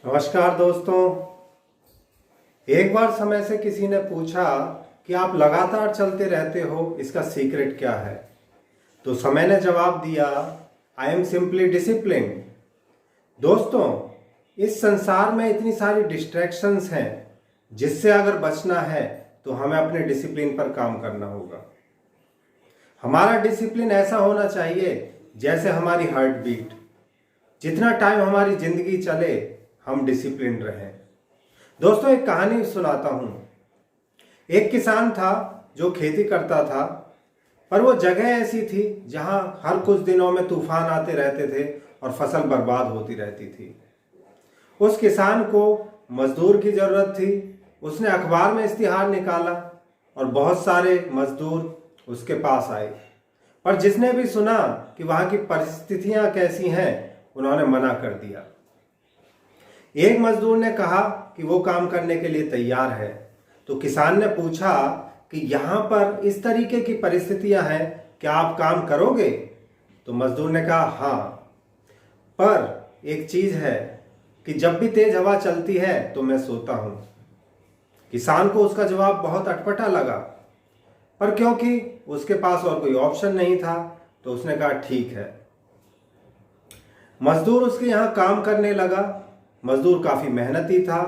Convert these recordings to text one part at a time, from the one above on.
नमस्कार दोस्तों। एक बार समय से किसी ने पूछा कि आप लगातार चलते रहते हो, इसका सीक्रेट क्या है। तो समय ने जवाब दिया, आई एम सिंपली डिसिप्लिन। दोस्तों, इस संसार में इतनी सारी डिस्ट्रैक्शंस हैं जिससे अगर बचना है तो हमें अपने डिसिप्लिन पर काम करना होगा। हमारा डिसिप्लिन ऐसा होना चाहिए जैसे हमारी हार्ट बीट। जितना टाइम हमारी जिंदगी चले हम डिसिप्लिन रहें। दोस्तों, एक कहानी सुनाता हूं। एक किसान था जो खेती करता था, पर वो जगह ऐसी थी जहां हर कुछ दिनों में तूफान आते रहते थे और फसल बर्बाद होती रहती थी। उस किसान को मजदूर की जरूरत थी। उसने अखबार में इश्तिहार निकाला और बहुत सारे मजदूर उसके पास आए, पर जिसने भी सुना कि वहां की परिस्थितियां कैसी हैं, उन्होंने मना कर दिया। एक मजदूर ने कहा कि वो काम करने के लिए तैयार है। तो किसान ने पूछा कि यहाँ पर इस तरीके की परिस्थितियां हैं, क्या आप काम करोगे? तो मजदूर ने कहा हाँ, पर एक चीज है कि जब भी तेज हवा चलती है तो मैं सोता हूं। किसान को उसका जवाब बहुत अटपटा लगा, पर क्योंकि उसके पास और कोई ऑप्शन नहीं था तो उसने कहा ठीक है। मजदूर उसके यहाँ काम करने लगा। मजदूर काफी मेहनती था,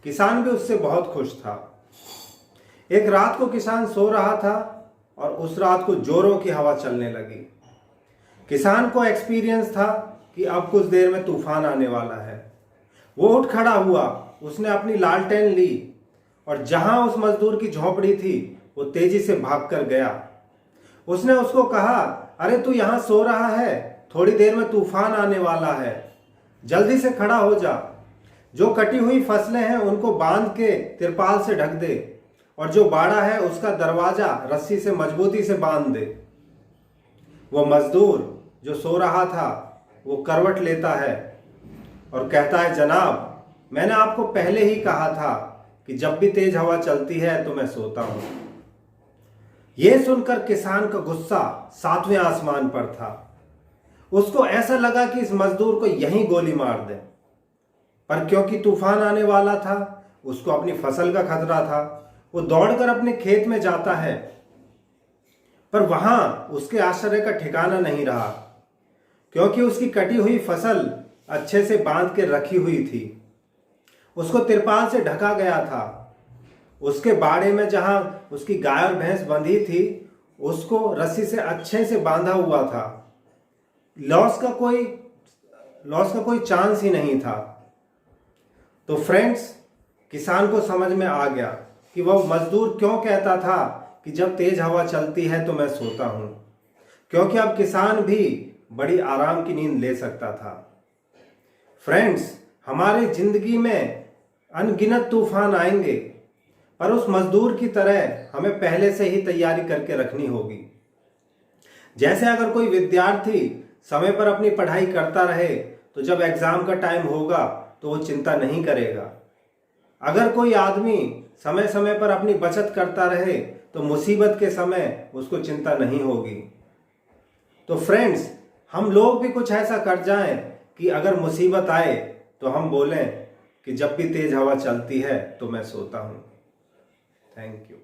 किसान भी उससे बहुत खुश था। एक रात को किसान सो रहा था और उस रात को जोरों की हवा चलने लगी। किसान को एक्सपीरियंस था कि अब कुछ देर में तूफान आने वाला है। वो उठ खड़ा हुआ, उसने अपनी लालटेन ली और जहां उस मजदूर की झोपड़ी थी वो तेजी से भागकर गया। उसने उसको कहा, अरे तू यहां सो रहा है, थोड़ी देर में तूफान आने वाला है, जल्दी से खड़ा हो जा। जो कटी हुई फसलें हैं उनको बांध के तिरपाल से ढक दे और जो बाड़ा है उसका दरवाजा रस्सी से मजबूती से बांध दे। वो मजदूर जो सो रहा था वो करवट लेता है और कहता है, जनाब, मैंने आपको पहले ही कहा था कि जब भी तेज हवा चलती है तो मैं सोता हूं। यह सुनकर किसान का गुस्सा 7वें आसमान पर था। उसको ऐसा लगा कि इस मजदूर को यहीं गोली मार दे, पर क्योंकि तूफान आने वाला था, उसको अपनी फसल का खतरा था। वो दौड़कर अपने खेत में जाता है, पर वहां उसके आश्चर्य का ठिकाना नहीं रहा, क्योंकि उसकी कटी हुई फसल अच्छे से बांध के रखी हुई थी। उसको तिरपाल से ढका गया था। उसके बाड़े में जहां उसकी गाय और भैंस बंधी थी, उसको रस्सी से अच्छे से बांधा हुआ था। लॉस का कोई चांस ही नहीं था। तो फ्रेंड्स, किसान को समझ में आ गया कि वह मजदूर क्यों कहता था कि जब तेज हवा चलती है तो मैं सोता हूं, क्योंकि अब किसान भी बड़ी आराम की नींद ले सकता था। फ्रेंड्स, हमारी जिंदगी में अनगिनत तूफान आएंगे, पर उस मजदूर की तरह हमें पहले से ही तैयारी करके रखनी होगी। जैसे अगर कोई विद्यार्थी समय पर अपनी पढ़ाई करता रहे तो जब एग्जाम का टाइम होगा तो वो चिंता नहीं करेगा। अगर कोई आदमी समय समय पर अपनी बचत करता रहे तो मुसीबत के समय उसको चिंता नहीं होगी। तो फ्रेंड्स, हम लोग भी कुछ ऐसा कर जाएं कि अगर मुसीबत आए तो हम बोलें कि जब भी तेज हवा चलती है तो मैं सोता हूं। Thank you.